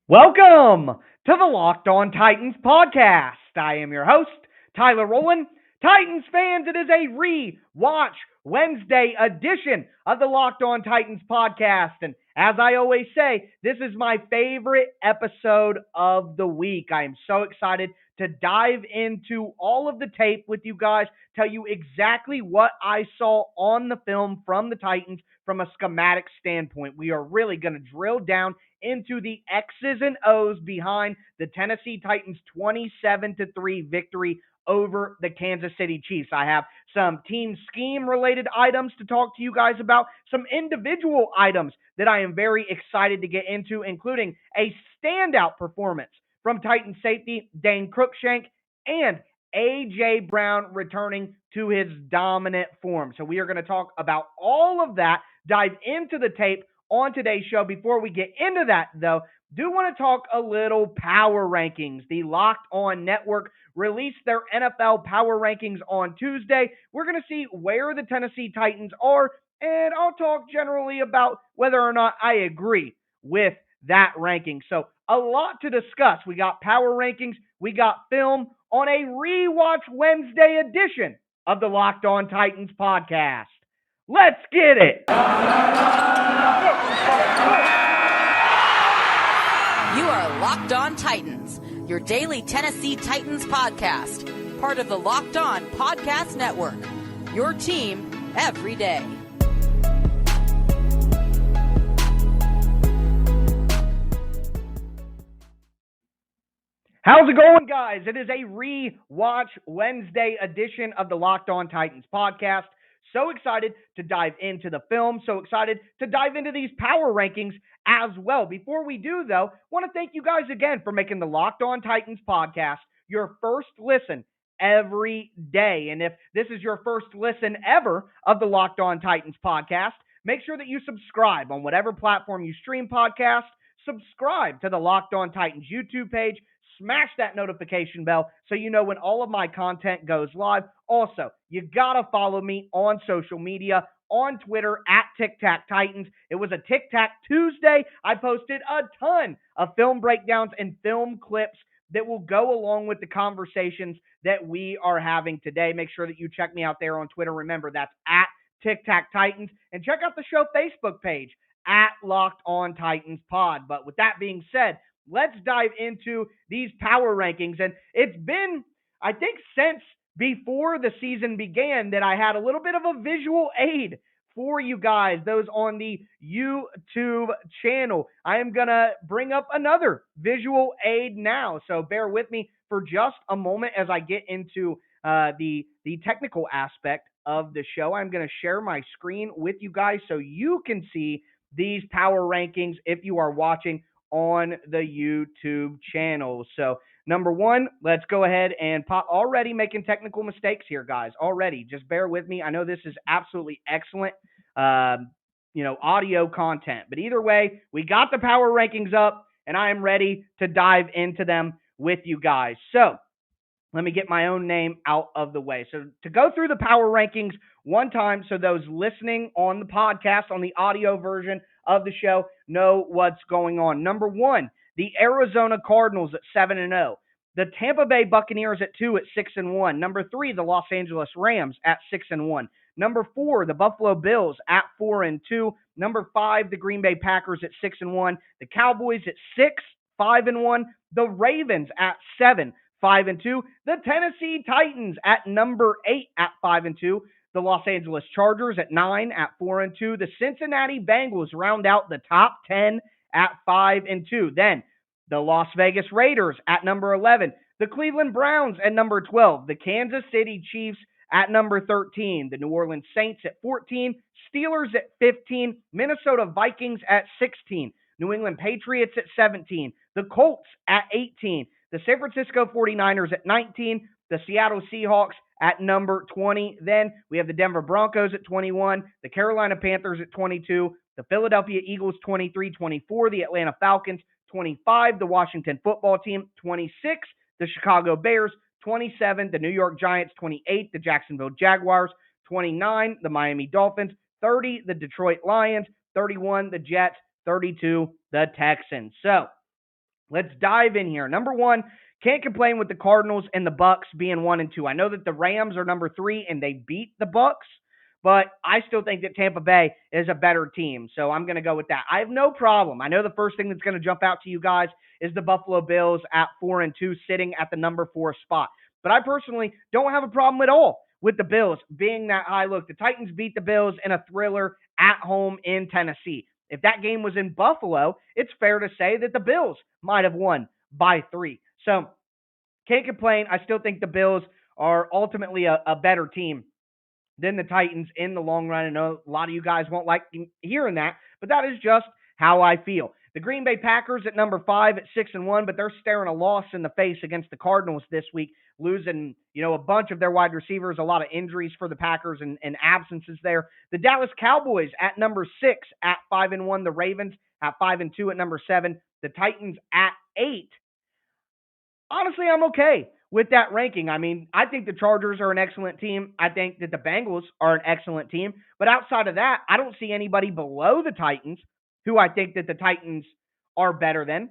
Welcome to the Locked On Titans podcast. I am your host, Tyler Rowland. Titans fans, it is a re-watch Wednesday edition of the Locked On Titans podcast. And as I always say, this is my favorite episode of the week. I am so excited to dive into all of the tape with you guys, tell you exactly what I saw on the film from the Titans from a schematic standpoint. We are really going to drill down into the X's and O's behind the Tennessee Titans 27-3 victory over the Kansas City Chiefs. I have some team scheme related items to talk to you guys about, some individual items that I am very excited to get into, including a standout performance from Titan safety Dane Cruikshank and A.J. Brown returning to his dominant form. So we are going to talk about all of that, dive into the tape on today's show. Before we get into that, though, do want to talk a little power rankings. The Locked On Network released their NFL power rankings on Tuesday. We're going to see where the Tennessee Titans are, and I'll talk generally about whether or not I agree with that ranking. So a lot to discuss. We got power rankings, we got film on a rewatch Wednesday edition of the Locked On Titans podcast. Let's get it. You are Locked On Titans, your daily Tennessee Titans podcast, part of the Locked On Podcast Network, your team every day. How's it going, guys? It is a rewatch Wednesday edition of the Locked On Titans podcast. So excited to dive into the film. So excited to dive into these power rankings as well. Before we do, though, want to thank you guys again for making the Locked On Titans podcast your first listen every day. And if this is your first listen ever of the Locked On Titans podcast, make sure that you subscribe on whatever platform you stream podcasts. Subscribe to the Locked On Titans YouTube page. Smash that notification bell so you know when all of my content goes live. Also, you gotta follow me on social media, on Twitter at Tic Tac Titans. It was a Tic Tac Tuesday. I posted a ton of film breakdowns and film clips that will go along with the conversations that we are having today. Make sure that you check me out there on Twitter. Remember, that's at Tic Tac Titans. And check out the show Facebook page at Locked On Titans Pod. But with that being said, let's dive into these power rankings. And it's been, I think, since before the season began that I had a little bit of a visual aid for you guys, those on the YouTube channel. I am going to bring up another visual aid now. So bear with me for just a moment as I get into the technical aspect of the show. I'm going to share my screen with you guys so you can see these power rankings if you are watching on the YouTube channel. So number one, let's go ahead and pop. Already making technical mistakes here, guys. Already. Just bear with me. I know this is absolutely excellent, audio content. But either way, we got the power rankings up, and I am ready to dive into them with you guys. So let me get my own name out of the way. So to go through the power rankings one time so those listening on the podcast, on the audio version of the show, know what's going on. Number one, the Arizona Cardinals at 7-0. The Tampa Bay Buccaneers at 2 at 6-1. Number 3, the Los Angeles Rams at 6-1. Number 4, the Buffalo Bills at 4-2. Number 5, the Green Bay Packers at 6-1. The Cowboys at 6, 5-1. The Ravens at 7, 5-2. The Tennessee Titans at number 8 at 5-2. The Los Angeles Chargers at 9 at 4-2. The Cincinnati Bengals round out the top 10 at 5-2. Then the Las Vegas Raiders at number 11. The Cleveland Browns at number 12. The Kansas City Chiefs at number 13. The New Orleans Saints at 14. Steelers at 15. Minnesota Vikings at 16. New England Patriots at 17. The Colts at 18. The San Francisco 49ers at 19. The Seattle Seahawks at number 20. Then we have the Denver Broncos at 21. The Carolina Panthers at 22. The Philadelphia Eagles 23-24. The Atlanta Falcons 25. The Washington Football Team 26. The Chicago Bears 27. The New York Giants 28. The Jacksonville Jaguars 29. The Miami Dolphins 30. The Detroit Lions 31. The Jets 32. The Texans. So Let's dive in here. Number one, can't complain with the Cardinals and the Bucks being 1-2. I know that the Rams are number 3 and they beat the Bucks, but I still think that Tampa Bay is a better team. So I'm going to go with that. I have no problem. I know the first thing that's going to jump out to you guys is the Buffalo Bills at 4-2 sitting at the number 4 spot. But I personally don't have a problem at all with the Bills being that high. Look, the Titans beat the Bills in a thriller at home in Tennessee. If that game was in Buffalo, it's fair to say that the Bills might have won by 3. So, can't complain. I still think the Bills are ultimately a better team than the Titans in the long run. I know a lot of you guys won't like hearing that, but that is just how I feel. The Green Bay Packers at number 5 at 6-1, but they're staring a loss in the face against the Cardinals this week, losing, a bunch of their wide receivers, a lot of injuries for the Packers and absences there. The Dallas Cowboys at number 6 at 5-1, the Ravens at 5-2 at number 7, the Titans at 8. Honestly, I'm okay with that ranking. I mean, I think the Chargers are an excellent team. I think that the Bengals are an excellent team. But outside of that, I don't see anybody below the Titans who I think that the Titans are better than.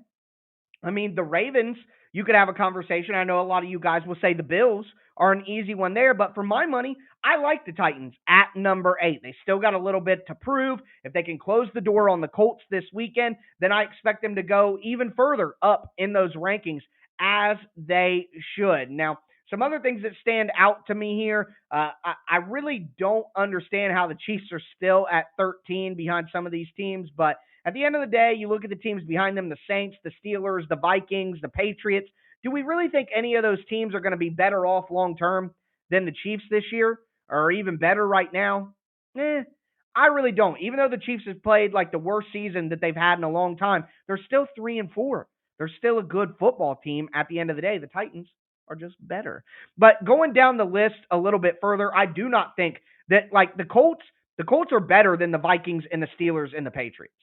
I mean, the Ravens, you could have a conversation. I know a lot of you guys will say the Bills are an easy one there, but for my money, I like the Titans at number 8. They still got a little bit to prove. If they can close the door on the Colts this weekend, then I expect them to go even further up in those rankings, as they should. Now, some other things that stand out to me here, I really don't understand how the Chiefs are still at 13 behind some of these teams, but at the end of the day, you look at the teams behind them, the Saints, the Steelers, the Vikings, the Patriots. Do we really think any of those teams are going to be better off long-term than the Chiefs this year, or even better right now? I really don't. Even though the Chiefs have played like the worst season that they've had in a long time, they're still 3-4. They're still a good football team at the end of the day. The Titans are just better. But going down the list a little bit further, I do not think that, like, the Colts are better than the Vikings and the Steelers and the Patriots.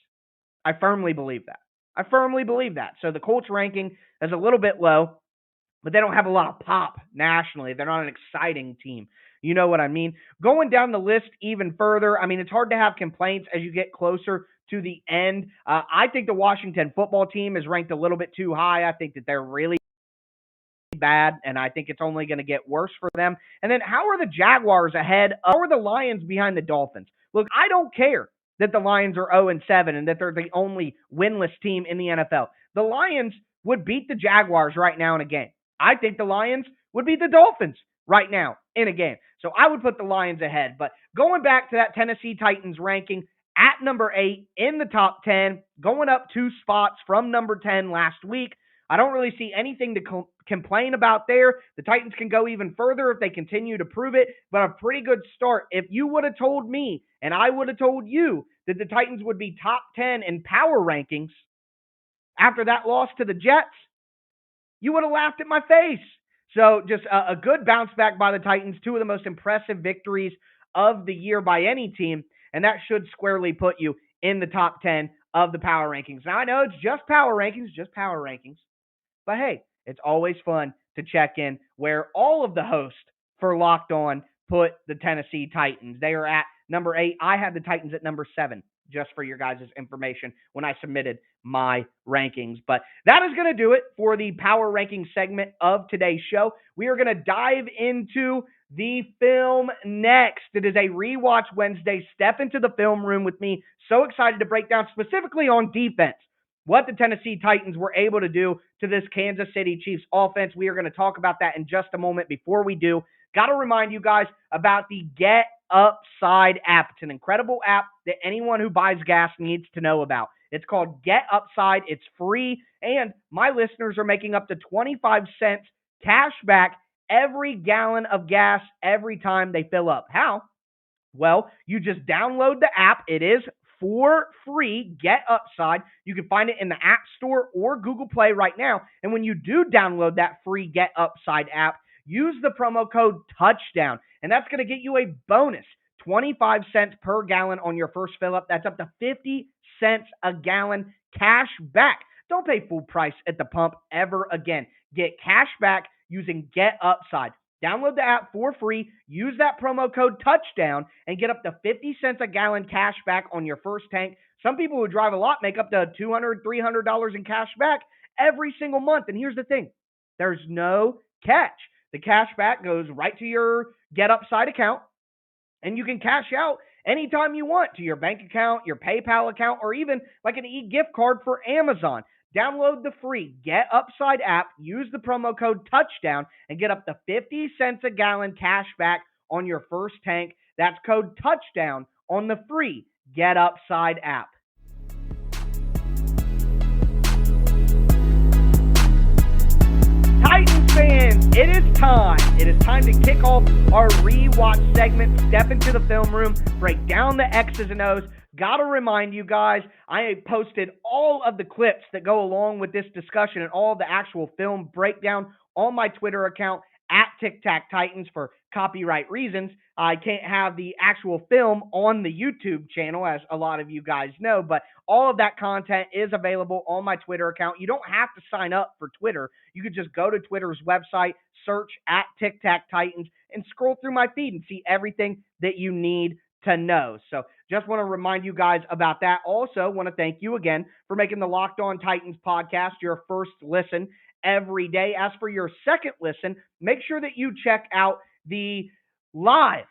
I firmly believe that. So the Colts ranking is a little bit low, but they don't have a lot of pop nationally. They're not an exciting team. You know what I mean? Going down the list even further, I mean, it's hard to have complaints as you get closer to the end. I think the Washington football team is ranked a little bit too high. I think that they're really bad, and I think it's only going to get worse for them. And then how are the Jaguars ahead? How are the Lions behind the Dolphins? Look, I don't care that the Lions are 0-7 and that they're the only winless team in the NFL. The Lions would beat the Jaguars right now in a game. I think the Lions would beat the Dolphins right now in a game. So I would put the Lions ahead. But going back to that Tennessee Titans ranking, at number 8 in the top 10, going up 2 spots from number 10 last week. I don't really see anything to complain about there. The Titans can go even further if they continue to prove it, but a pretty good start. If you would have told me, and I would have told you, that the Titans would be top 10 in power rankings after that loss to the Jets, you would have laughed at my face. So just a good bounce back by the Titans, 2 of the most impressive victories of the year by any team, and that should squarely put you in the top 10 of the power rankings. Now, I know it's just power rankings, but hey, it's always fun to check in where all of the hosts for Locked On put the Tennessee Titans. They are at number 8. I had the Titans at number 7, just for your guys' information when I submitted my rankings. But that is going to do it for the power ranking segment of today's show. We are going to dive into the film next. It is a Rewatch Wednesday. Step into the film room with me. So excited to break down specifically on defense what the Tennessee Titans were able to do to this Kansas City Chiefs offense. We are going to talk about that in just a moment. Before we do, got to remind you guys about the Get Upside app. It's an incredible app that anyone who buys gas needs to know about. It's called Get Upside. It's free, and my listeners are making up to 25 cents cash back every gallon of gas every time they fill up. How? Well, you just download the app. It is for free. Get Upside. You can find it in the App Store or Google Play right now. And when you do download that free Get Upside app, use the promo code TOUCHDOWN, and that's going to get you a bonus 25 cents per gallon on your first fill up. That's up to 50 cents a gallon cash back. Don't pay full price at the pump ever again. Get cash back using Get Upside. Download the app for free, use that promo code TOUCHDOWN, and get up to 50 cents a gallon cash back on your first tank. Some people who drive a lot make up to $200, $300 in cash back every single month. And here's the thing. There's no catch. The cash back goes right to your Get Upside account, and you can cash out anytime you want to your bank account, your PayPal account, or even like an e-gift card for Amazon. Download the free Get Upside app, use the promo code TOUCHDOWN, and get up to 50 cents a gallon cash back on your first tank. That's code TOUCHDOWN on the free Get Upside app. Titans fans, it is time. It is time to kick off our rewatch segment, step into the film room, break down the X's and O's. Gotta remind you guys, I posted all of the clips that go along with this discussion and all the actual film breakdown on my Twitter account at Tic Tac Titans for copyright reasons. I can't have the actual film on the YouTube channel, as a lot of you guys know, but all of that content is available on my Twitter account. You don't have to sign up for Twitter. You could just go to Twitter's website, search at Tic Tac Titans, and scroll through my feed and see everything that you need to know. So just want to remind you guys about that. Also want to thank you again for making the Locked On Titans podcast your first listen every day. As for your second listen, make sure that you check out the live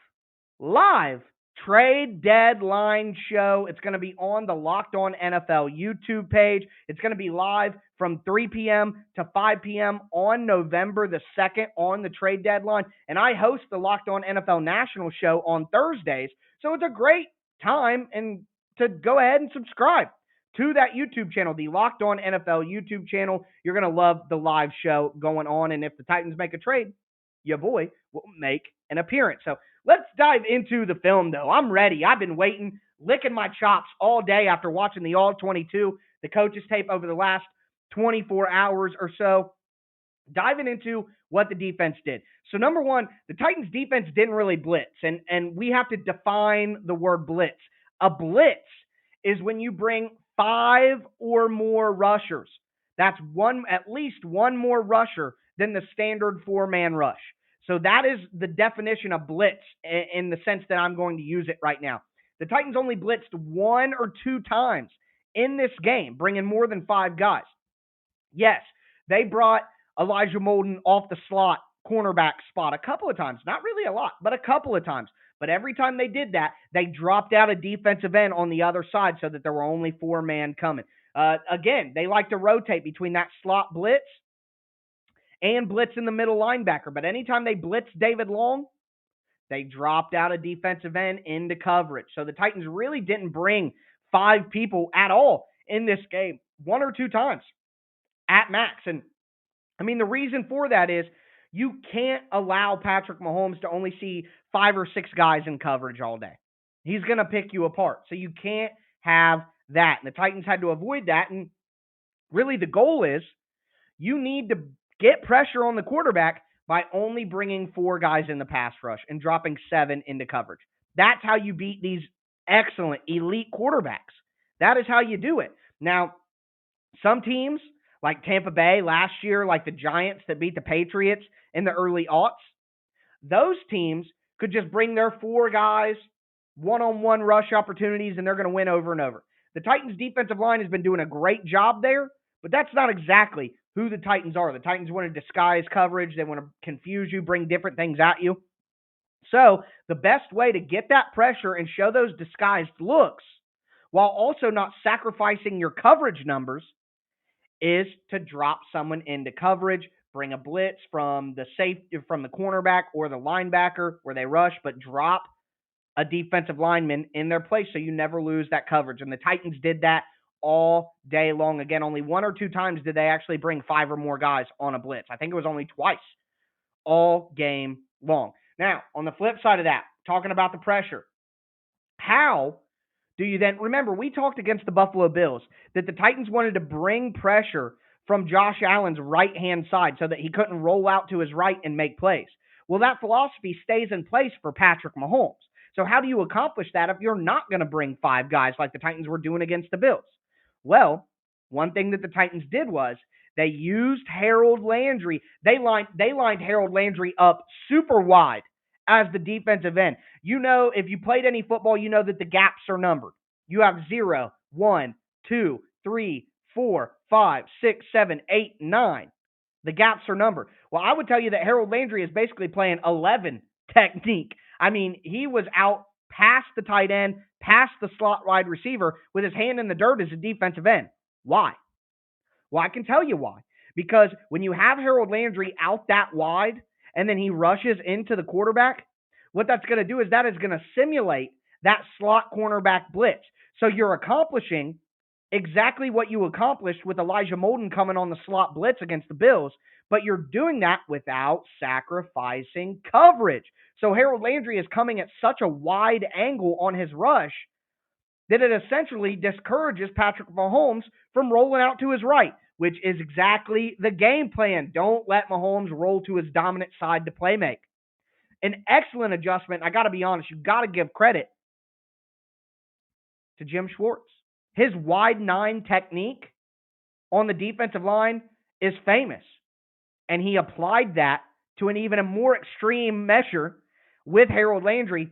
trade deadline show. It's going to be on the Locked On NFL YouTube page. It's going to be live from 3 p.m. to 5 p.m. on November the 2nd on the trade deadline. And I host the Locked On NFL National show on Thursdays. So it's a great time and to go ahead and subscribe to that YouTube channel, the Locked On NFL YouTube channel. You're going to love the live show going on. And if the Titans make a trade, your boy will make an appearance. So let's dive into the film, though. I'm ready. I've been waiting, licking my chops all day after watching the All-22, the coaches tape over the last 24 hours or so, diving into what the defense did. So number one, the Titans defense didn't really blitz, and we have to define the word blitz. A blitz is when you bring 5 or more rushers. That's at least one more rusher than the standard 4-man rush. So that is the definition of blitz in the sense that I'm going to use it right now. The Titans only blitzed 1 or 2 times in this game, bringing more than 5 guys. Yes, they brought Elijah Molden off the slot cornerback spot a couple of times. Not really a lot, but a couple of times. But every time they did that, they dropped out a defensive end on the other side so that there were only 4-man coming. Again, they like to rotate between that slot blitz and blitz in the middle linebacker. But anytime they blitzed David Long, they dropped out a defensive end into coverage. So the Titans really didn't bring 5 people at all in this game, 1 or 2 times at max. And I mean, the reason for that is you can't allow Patrick Mahomes to only see 5 or 6 guys in coverage all day. He's going to pick you apart. So you can't have that. And the Titans had to avoid that. And really the goal is you need to get pressure on the quarterback by only bringing 4 guys in the pass rush and dropping 7 into coverage. That's how you beat these excellent, elite quarterbacks. That is how you do it. Now, some teams, like Tampa Bay last year, like the Giants that beat the Patriots in the early aughts, those teams could just bring their 4 guys, one-on-one rush opportunities, and they're going to win over and over. The Titans' defensive line has been doing a great job there, but that's not exactly who the Titans are. The Titans want to disguise coverage. They want to confuse you, bring different things at you. So the best way to get that pressure and show those disguised looks while also not sacrificing your coverage numbers is to drop someone into coverage, bring a blitz from the cornerback or the linebacker where they rush, but drop a defensive lineman in their place so you never lose that coverage. And the Titans did that all day long. Again, only 1 or 2 times did they actually bring 5 or more guys on a blitz. I think it was only twice all game long. Now, on the flip side of that, talking about the pressure, how do you then, remember, we talked against the Buffalo Bills that the Titans wanted to bring pressure from Josh Allen's right-hand side so that he couldn't roll out to his right and make plays. Well, that philosophy stays in place for Patrick Mahomes. So how do you accomplish that if you're not going to bring 5 guys like the Titans were doing against the Bills? Well, one thing that the Titans did was they used Harold Landry. They lined Harold Landry up super wide as the defensive end. You know, if you played any football, you know that the gaps are numbered. You have 0, 1, 2, 3, 4, 5, 6, 7, 8, 9. The gaps are numbered. Well, I would tell you that Harold Landry is basically playing 11 technique. I mean, he was out past the tight end, past the slot wide receiver with his hand in the dirt as a defensive end. Why? Well, I can tell you why. Because when you have Harold Landry out that wide and then he rushes into the quarterback, what that's going to do is that is going to simulate that slot cornerback blitz. So you're accomplishing exactly what you accomplished with Elijah Molden coming on the slot blitz against the Bills, but you're doing that without sacrificing coverage. So Harold Landry is coming at such a wide angle on his rush that it essentially discourages Patrick Mahomes from rolling out to his right, which is exactly the game plan. Don't let Mahomes roll to his dominant side to play make. An excellent adjustment. I got to be honest, you got to give credit to Jim Schwartz. His wide 9 technique on the defensive line is famous, and he applied that to an even more extreme measure with Harold Landry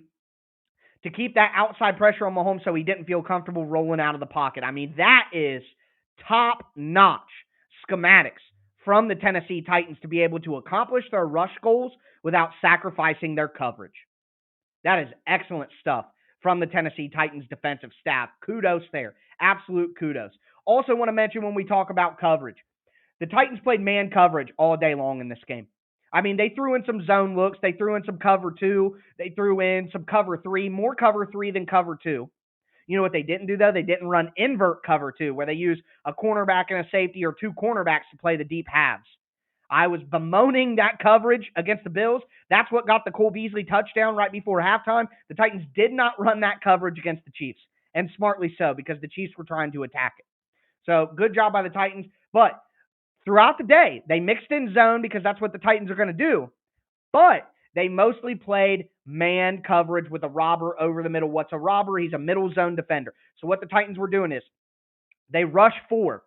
to keep that outside pressure on Mahomes so he didn't feel comfortable rolling out of the pocket. I mean, that is top-notch schematics from the Tennessee Titans to be able to accomplish their rush goals without sacrificing their coverage. That is excellent stuff from the Tennessee Titans defensive staff. Kudos there. Absolute kudos. Also want to mention when we talk about coverage, the Titans played man coverage all day long in this game. I mean, they threw in some zone looks. They threw in some cover 2. They threw in some cover 3, more cover 3 than cover 2. You know what they didn't do, though? They didn't run invert cover 2, where they use a cornerback and a safety or 2 cornerbacks to play the deep halves. I was bemoaning that coverage against the Bills. That's what got the Cole Beasley touchdown right before halftime. The Titans did not run that coverage against the Chiefs, and smartly so, because the Chiefs were trying to attack it. So good job by the Titans. But throughout the day, they mixed in zone because that's what the Titans are going to do. But they mostly played man coverage with a robber over the middle. What's a robber? He's a middle zone defender. So what the Titans were doing is they rush 4.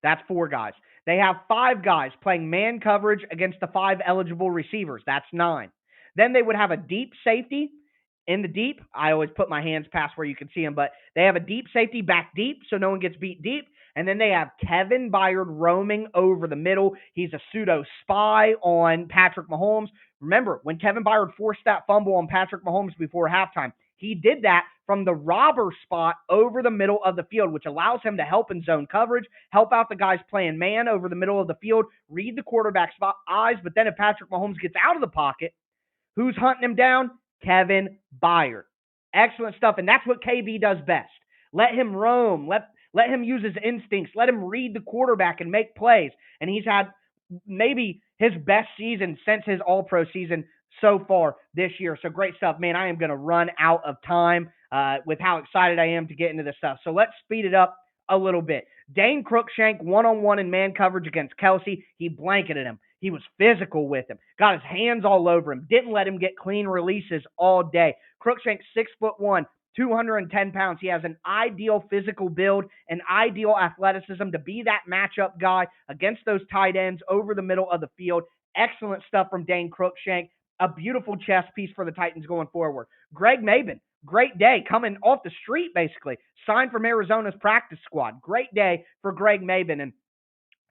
That's 4 guys. They have 5 guys playing man coverage against the 5 eligible receivers. That's 9. Then they would have a deep safety in the deep. I always put my hands past where you can see them, but they have a deep safety back deep so no one gets beat deep. And then they have Kevin Byard roaming over the middle. He's a pseudo spy on Patrick Mahomes. Remember, when Kevin Byard forced that fumble on Patrick Mahomes before halftime, he did that from the robber spot over the middle of the field, which allows him to help in zone coverage, help out the guys playing man over the middle of the field, read the quarterback's eyes. But then if Patrick Mahomes gets out of the pocket, who's hunting him down? Kevin Byard. Excellent stuff, and that's what KB does best. Let him roam. Let him use his instincts. Let him read the quarterback and make plays. And he's had maybe his best season since his All-Pro season so far this year. So great stuff. Man, I am going to run out of time with how excited I am to get into this stuff. So let's speed it up a little bit. Dane Cruikshank, one-on-one in man coverage against Kelce. He blanketed him. He was physical with him. Got his hands all over him. Didn't let him get clean releases all day. Cruikshank, 6'1", 210 pounds. He has an ideal physical build, an ideal athleticism to be that matchup guy against those tight ends over the middle of the field. Excellent stuff from Dane Cruikshank. A beautiful chess piece for the Titans going forward. Greg Maben, great day, coming off the street basically. Signed from Arizona's practice squad. Great day for Greg Maben. And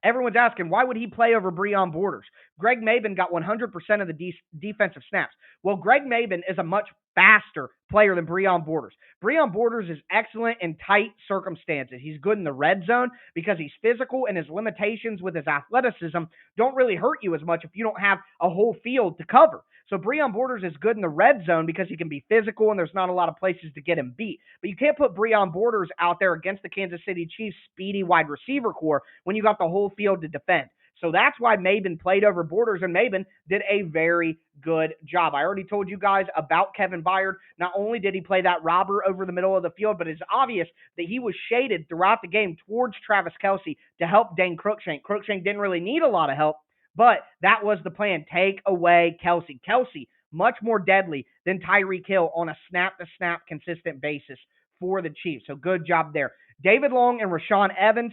everyone's asking, why would he play over Breon Borders? Greg Maben got 100% of the defensive snaps. Well, Greg Maben is a much faster player than Breon Borders. Breon Borders is excellent in tight circumstances. He's good in the red zone because he's physical, and his limitations with his athleticism don't really hurt you as much if you don't have a whole field to cover. So Breon Borders is good in the red zone because he can be physical and there's not a lot of places to get him beat. But you can't put Breon Borders out there against the Kansas City Chiefs' speedy wide receiver core when you got the whole field to defend. So that's why Maben played over Borders, and Maben did a very good job. I already told you guys about Kevin Byard. Not only did he play that robber over the middle of the field, but it's obvious that he was shaded throughout the game towards Travis Kelce to help Dane Cruikshank. Cruikshank didn't really need a lot of help, but that was the plan. Take away Kelce. Kelce, much more deadly than Tyreek Hill on a snap-to-snap consistent basis for the Chiefs. So good job there. David Long and Rashaan Evans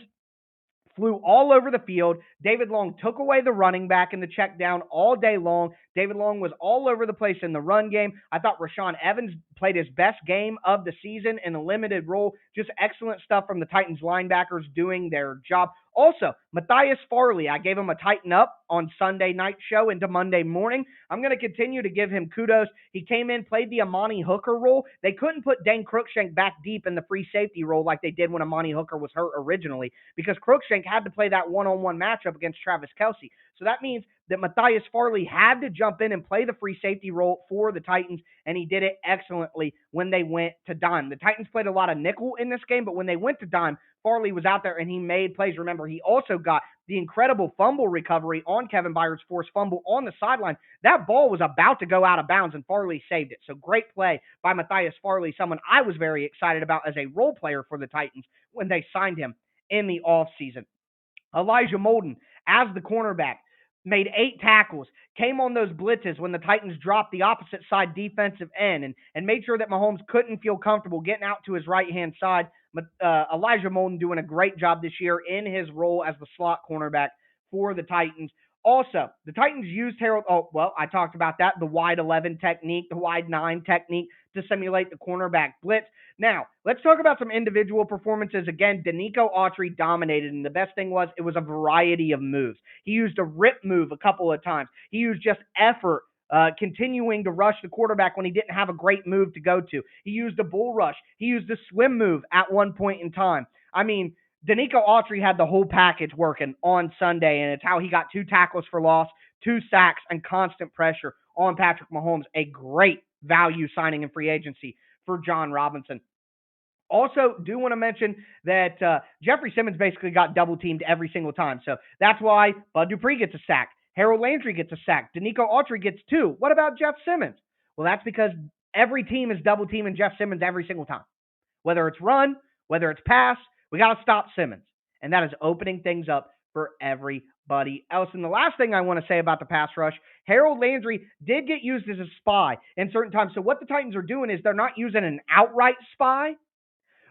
flew all over the field. David Long took away the running back in the check down all day long. David Long was all over the place in the run game. I thought Rashaan Evans played his best game of the season in a limited role. Just excellent stuff from the Titans linebackers doing their job. Also, Matthias Farley, I gave him a tighten up on Sunday night show into Monday morning. I'm going to continue to give him kudos. He came in, played the Amani Hooker role. They couldn't put Dane Cruikshank back deep in the free safety role like they did when Amani Hooker was hurt originally, because Cruikshank had to play that one-on-one matchup against Travis Kelce. So that means that Matthias Farley had to jump in and play the free safety role for the Titans, and he did it excellently when they went to dime. The Titans played a lot of nickel in this game, but when they went to dime, Farley was out there and he made plays. Remember, he also got the incredible fumble recovery on Kevin Byard's forced fumble on the sideline. That ball was about to go out of bounds and Farley saved it. So great play by Matthias Farley, someone I was very excited about as a role player for the Titans when they signed him in the offseason. Elijah Molden, as the cornerback, made 8 tackles, came on those blitzes when the Titans dropped the opposite side defensive end and made sure that Mahomes couldn't feel comfortable getting out to his right-hand side. Elijah Molden doing a great job this year in his role as the slot cornerback for the Titans. Also, the Titans used I talked about that, the wide 11 technique, the wide 9 technique to simulate the cornerback blitz. Now, let's talk about some individual performances. Again, Denico Autry dominated, and the best thing was it was a variety of moves. He used a rip move a couple of times. He used just effort, continuing to rush the quarterback when he didn't have a great move to go to. He used a bull rush. He used a swim move at one point in time. I mean, Denico Autry had the whole package working on Sunday, and it's how he got 2 tackles for loss, 2 sacks, and constant pressure on Patrick Mahomes. A great value signing in free agency for John Robinson. Also, do want to mention that Jeffrey Simmons basically got double-teamed every single time. So that's why Bud Dupree gets a sack. Harold Landry gets a sack. Denico Autry gets 2. What about Jeff Simmons? Well, that's because every team is double-teaming Jeff Simmons every single time. Whether it's run, whether it's pass, we got to stop Simmons. And that is opening things up for everybody else. And the last thing I want to say about the pass rush, Harold Landry did get used as a spy in certain times. So what the Titans are doing is they're not using an outright spy,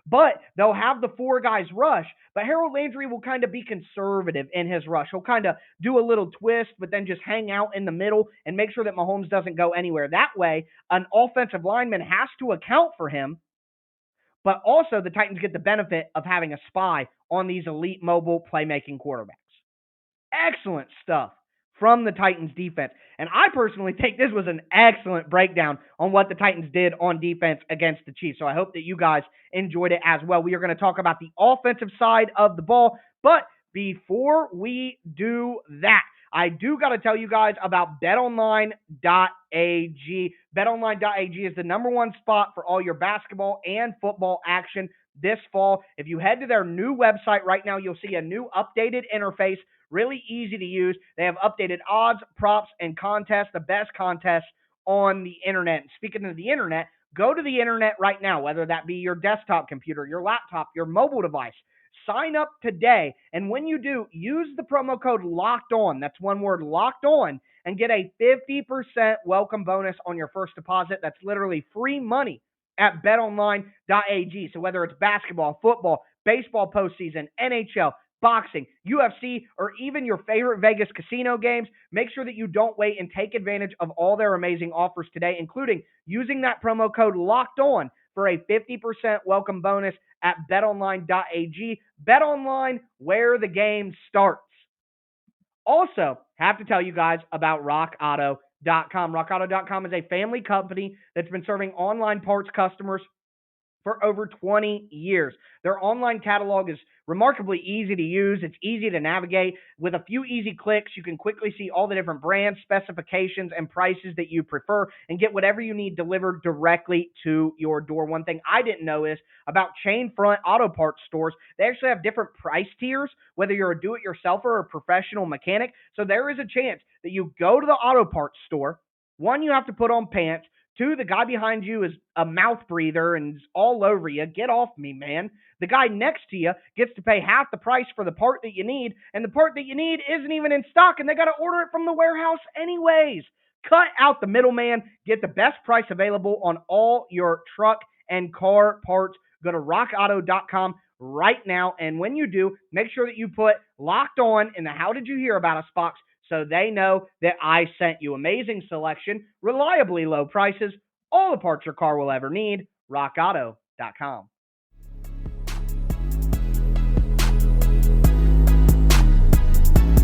but they'll have the 4 guys rush. But Harold Landry will kind of be conservative in his rush. He'll kind of do a little twist, but then just hang out in the middle and make sure that Mahomes doesn't go anywhere. That way, an offensive lineman has to account for him, but also the Titans get the benefit of having a spy on these elite mobile playmaking quarterbacks. Excellent stuff from the Titans defense. And I personally think this was an excellent breakdown on what the Titans did on defense against the Chiefs. So I hope that you guys enjoyed it as well. We are going to talk about the offensive side of the ball. But before we do that, I do got to tell you guys about betonline.ag. Betonline.ag is the #1 spot for all your basketball and football action this fall. If you head to their new website right now, you'll see a new updated interface, really easy to use. They have updated odds, props, and contests, the best contests on the internet. And speaking of the internet, go to the internet right now, whether that be your desktop computer, your laptop, your mobile device. Sign up today, and when you do, use the promo code LOCKEDON. That's one word, LOCKEDON, and get a 50% welcome bonus on your first deposit. That's literally free money at betonline.ag. So whether it's basketball, football, baseball postseason, NHL, boxing, UFC, or even your favorite Vegas casino games, make sure that you don't wait and take advantage of all their amazing offers today, including using that promo code LOCKEDON for a 50% welcome bonus at betonline.ag. BetOnline, where the game starts. Also, have to tell you guys about RockAuto.com. RockAuto.com is a family company that's been serving online parts customers for over 20 years. Their online catalog is remarkably easy to use. It's easy to navigate. With a few easy clicks, you can quickly see all the different brands, specifications, and prices that you prefer and get whatever you need delivered directly to your door. One thing I didn't know is about chain front auto parts stores, they actually have different price tiers, whether you're a do-it-yourselfer or a professional mechanic. So there is a chance that you go to the auto parts store. One, you have to put on pants. 2, the guy behind you is a mouth breather and is all over you. Get off me, man. The guy next to you gets to pay half the price for the part that you need, and the part that you need isn't even in stock, and they got to order it from the warehouse anyways. Cut out the middleman. Get the best price available on all your truck and car parts. Go to rockauto.com right now, and when you do, make sure that you put Locked On in the How Did You Hear About Us box so they know that I sent you. Amazing selection, reliably low prices, all the parts your car will ever need. RockAuto.com.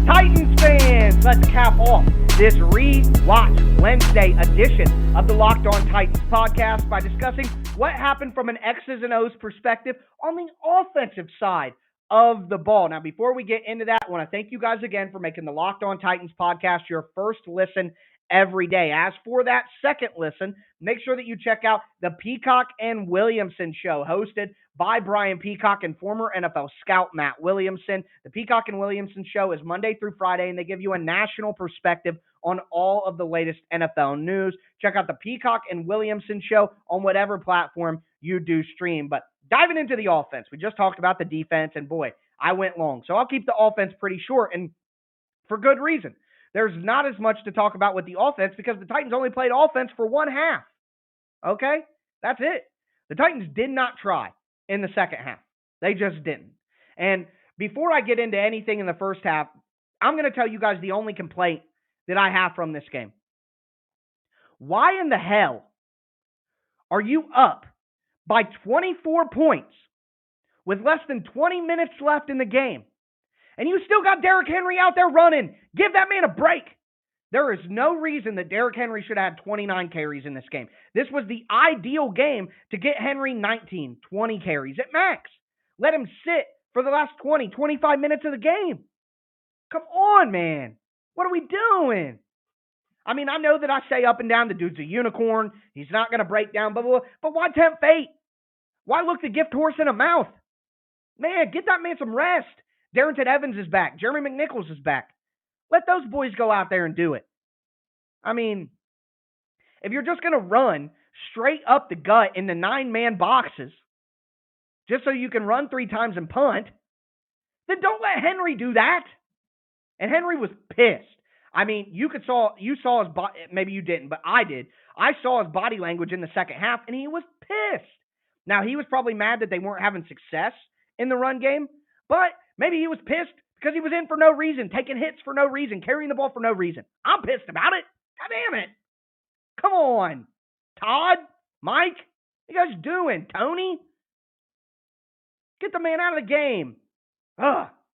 Titans fans, let's cap off this Rewatch Wednesday edition of the Locked On Titans podcast by discussing what happened from an X's and O's perspective on the offensive side of the ball. Now, before we get into that, I want to thank you guys again for making the Locked On Titans podcast your first listen every day. As for that second listen, make sure that you check out the Peacock and Williamson show, hosted by Brian Peacock and former NFL scout Matt Williamson. The Peacock and Williamson show is Monday through Friday, and they give you a national perspective on all of the latest NFL news. Check out the Peacock and Williamson show on whatever platform you do stream. But diving into the offense, we just talked about the defense, and boy, I went long. So I'll keep the offense pretty short, and for good reason. There's not as much to talk about with the offense because the Titans only played offense for one half. Okay? That's it. The Titans did not try in the second half. They just didn't. And before I get into anything in the first half, I'm going to tell you guys the only complaint that I have from this game. Why in the hell are you up by 24 points with less than 20 minutes left in the game? And you still got Derrick Henry out there running. Give that man a break. There is no reason that Derrick Henry should have had 29 carries in this game. This was the ideal game to get Henry 19, 20 carries at max. Let him sit for the last 20, 25 minutes of the game. Come on, man. What are we doing? I mean, I know that I say up and down the dude's a unicorn. He's not going to break down, blah, blah, blah. But why tempt fate? Why look the gift horse in the mouth? Man, get that man some rest. Darrington Evans is back. Jeremy McNichols is back. Let those boys go out there and do it. I mean, if you're just going to run straight up the gut in the 9-man boxes just so you can run 3 times and punt, then don't let Henry do that. And Henry was pissed. I mean, you saw his body. Maybe you didn't, but I did. I saw his body language in the second half, and he was pissed. Now, he was probably mad that they weren't having success in the run game, but maybe he was pissed because he was in for no reason, taking hits for no reason, carrying the ball for no reason. I'm pissed about it. God damn it. Come on. Todd, Mike, what you guys doing? Tony? Get the man out of the game.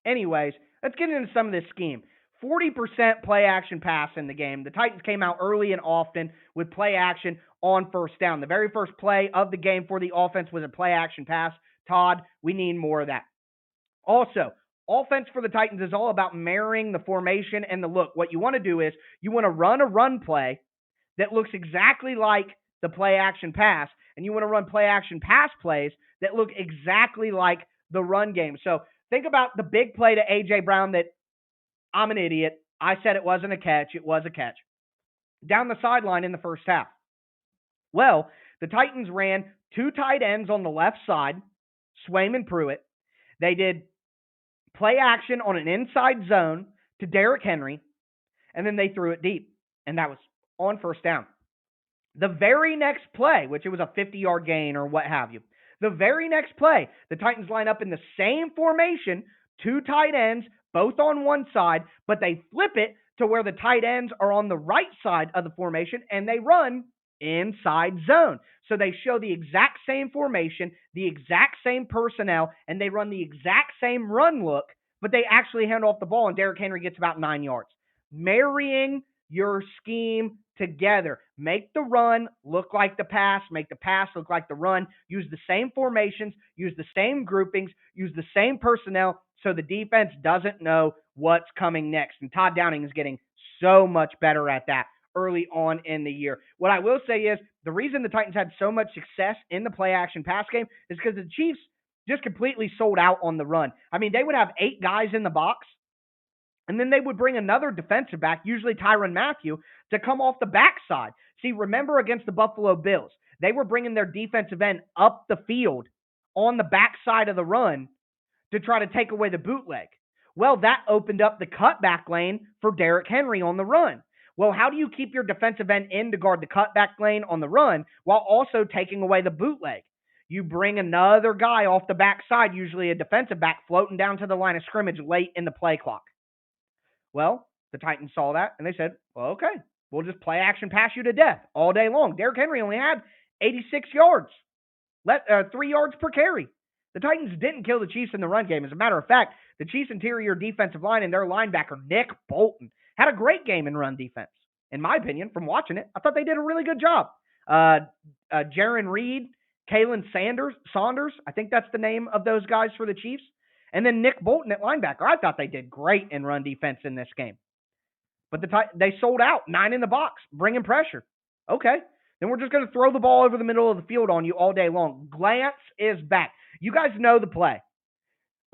Anyways, let's get into some of this scheme. 40% play action pass in the game. The Titans came out early and often with play action on first down. The very first play of the game for the offense was a play action pass. Todd, we need more of that. Also, offense for the Titans is all about marrying the formation and the look. What you want to do is you want to run a run play that looks exactly like the play action pass, and you want to run play action pass plays that look exactly like the run game. So think about the big play to A.J. Brown that I'm an idiot. I said it wasn't a catch. It was a catch. Down the sideline in the first half. Well, the Titans ran 2 tight ends on the left side, Swaim and Pruitt. They did play action on an inside zone to Derrick Henry, and then they threw it deep, and that was on first down. The very next play, which it was a 50-yard gain or what have you, the very next play, the Titans line up in the same formation, 2 tight ends, both on one side, but they flip it to where the tight ends are on the right side of the formation, and they run inside zone. So they show the exact same formation, the exact same personnel, and they run the exact same run look, but they actually hand off the ball, and Derrick Henry gets about 9 yards. Marrying your scheme together. Make the run look like the pass. Make the pass look like the run. Use the same formations. Use the same groupings. Use the same personnel so the defense doesn't know what's coming next. And Todd Downing is getting so much better at that early on in the year. What I will say is the reason the Titans had so much success in the play action pass game is because the Chiefs just completely sold out on the run. I mean, they would have 8 guys in the box, and then they would bring another defensive back, usually Tyrann Mathieu, to come off the backside. See, remember against the Buffalo Bills, they were bringing their defensive end up the field on the backside of the run to try to take away the bootleg. Well, that opened up the cutback lane for Derrick Henry on the run. Well, how do you keep your defensive end in to guard the cutback lane on the run while also taking away the bootleg? You bring another guy off the backside, usually a defensive back, floating down to the line of scrimmage late in the play clock. Well, the Titans saw that, and they said, well, okay, We'll just play action pass you to death all day long. Derrick Henry only had 86 yards, 3 yards per carry. The Titans didn't kill the Chiefs in the run game. As a matter of fact, the Chiefs' interior defensive line and their linebacker, Nick Bolton, had a great game in run defense. In my opinion, from watching it, I thought they did a really good job. Jaron Reed, Kalen Saunders, I think that's the name of those guys for the Chiefs. And then Nick Bolton at linebacker. I thought they did great in run defense in this game. But they sold out, 9 in the box, bringing pressure. Okay, then we're just going to throw the ball over the middle of the field on you all day long. Glance is back. You guys know the play.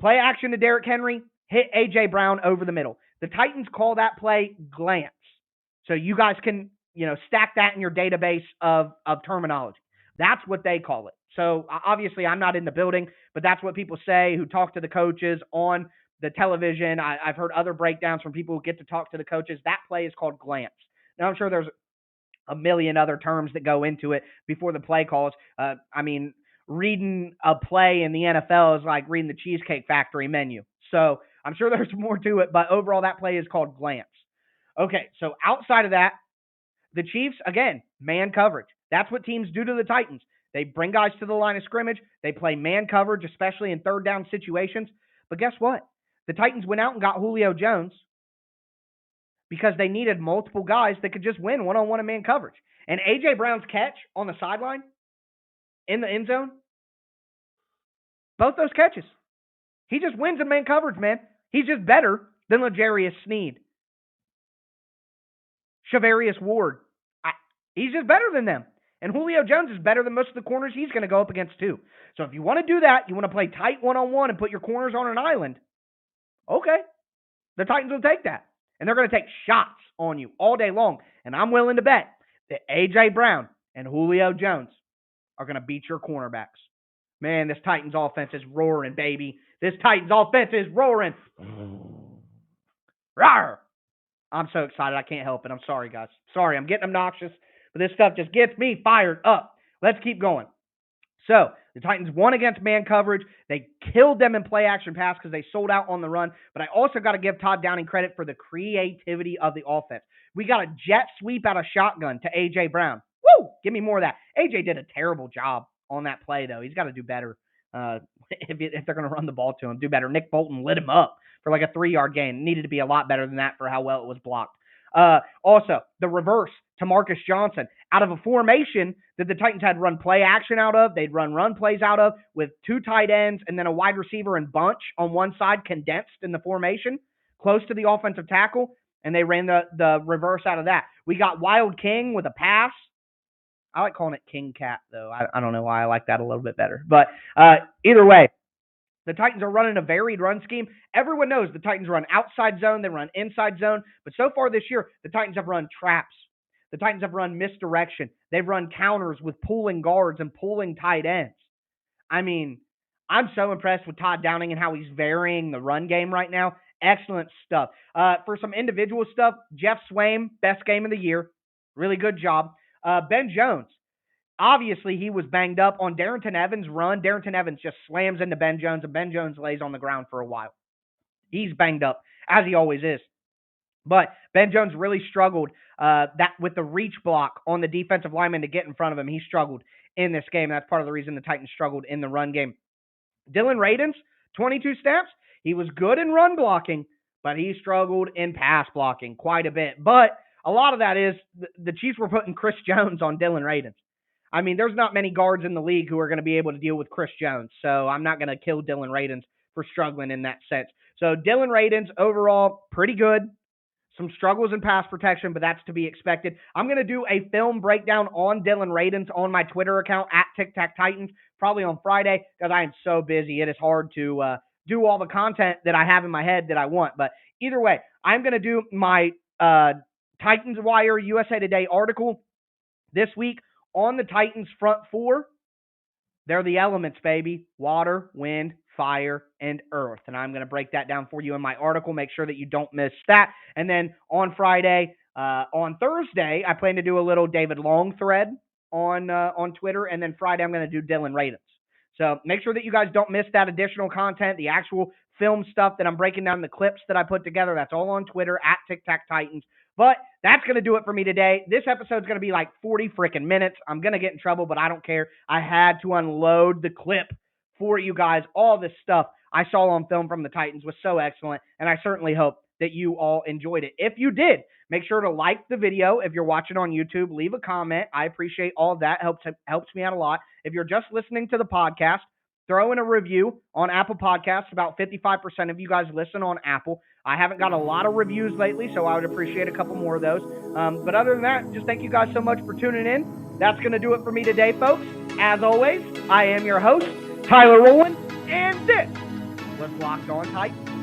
Play action to Derrick Henry, hit A.J. Brown over the middle. The Titans call that play glance. So you guys can, stack that in your database of terminology. That's what they call it. So obviously I'm not in the building, but that's what people say who talk to the coaches on the television. I've heard other breakdowns from people who get to talk to the coaches. That play is called glance. Now I'm sure there's a million other terms that go into it before the play calls. Reading a play in the NFL is like reading the Cheesecake Factory menu. So I'm sure there's more to it, but overall that play is called glance. Okay, so outside of that, the Chiefs, again, man coverage. That's what teams do to the Titans. They bring guys to the line of scrimmage. They play man coverage, especially in third down situations. But guess what? The Titans went out and got Julio Jones because they needed multiple guys that could just win one-on-one in man coverage. And A.J. Brown's catch on the sideline in the end zone, both those catches, he just wins in man coverage, man. He's just better than L'Jarius Sneed. Charvarius Ward. He's just better than them. And Julio Jones is better than most of the corners he's going to go up against too. So if you want to do that, you want to play tight one-on-one and put your corners on an island, okay. The Titans will take that. And they're going to take shots on you all day long. And I'm willing to bet that A.J. Brown and Julio Jones are going to beat your cornerbacks. Man, this Titans offense is roaring, baby. This Titans offense is roaring. Rawr! I'm so excited. I can't help it. I'm sorry, guys. Sorry, I'm getting obnoxious. But this stuff just gets me fired up. Let's keep going. So, the Titans won against man coverage. They killed them in play action pass because they sold out on the run. But I also got to give Todd Downing credit for the creativity of the offense. We got a jet sweep out of shotgun to A.J. Brown. Woo! Give me more of that. A.J. did a terrible job on that play, though. He's got to do better if they're going to run the ball to him. Do better. Nick Bolton lit him up for like a 3-yard gain. Needed to be a lot better than that for how well it was blocked. Also, the reverse to Marcus Johnson. Out of a formation that the Titans had run play action out of, they'd run plays out of with 2 tight ends and then a wide receiver and bunch on one side condensed in the formation close to the offensive tackle, and they ran the reverse out of that. We got Wild King with a pass. I like calling it King Cat, though. I don't know why I like that a little bit better. But either way, the Titans are running a varied run scheme. Everyone knows the Titans run outside zone. They run inside zone. But so far this year, the Titans have run traps. The Titans have run misdirection. They've run counters with pulling guards and pulling tight ends. I mean, I'm so impressed with Todd Downing and how he's varying the run game right now. Excellent stuff. For some individual stuff, Jeff Swaim, best game of the year. Really good job. Ben Jones. Obviously, he was banged up on Darrynton Evans' run. Darrynton Evans just slams into Ben Jones, and Ben Jones lays on the ground for a while. He's banged up, as he always is. But Ben Jones really struggled that with the reach block on the defensive lineman to get in front of him. He struggled in this game. That's part of the reason the Titans struggled in the run game. Dillon Radunz, 22 snaps. He was good in run blocking, but he struggled in pass blocking quite a bit. But a lot of that is the Chiefs were putting Chris Jones on Dillon Radunz. I mean, there's not many guards in the league who are going to be able to deal with Chris Jones, so I'm not going to kill Dillon Radunz for struggling in that sense. So Dillon Radunz, overall, pretty good. Some struggles in pass protection, but that's to be expected. I'm going to do a film breakdown on Dillon Radunz on my Twitter account, @TicTacTitans, probably on Friday, because I am so busy. It is hard to do all the content that I have in my head that I want. But either way, I'm going to do my Titans Wire USA Today article this week on the Titans front four. They're the elements, baby. Water, wind, fire, and earth. And I'm going to break that down for you in my article. Make sure that you don't miss that. And then on Friday, on Thursday, I plan to do a little David Long thread on Twitter. And then Friday, I'm going to do Dillon Radunz. So make sure that you guys don't miss that additional content, the actual film stuff that I'm breaking down, the clips that I put together. That's all on Twitter at Tic Tac Titans. But that's going to do it for me today. This episode's going to be like 40 freaking minutes. I'm going to get in trouble, but I don't care. I had to unload the clip for you guys. All this stuff I saw on film from the Titans was so excellent, and I certainly hope that you all enjoyed it. If you did, make sure to like the video. If you're watching on YouTube, leave a comment. I appreciate all of that. Helps me out a lot. If you're just listening to the podcast, throw in a review on Apple Podcasts. About 55% of you guys listen on Apple. I haven't got a lot of reviews lately, so I would appreciate a couple more of those. But other than that, just thank you guys so much for tuning in. That's going to do it for me today, folks. As always, I am your host, Tyler Rowland, and this was Locked On Titans.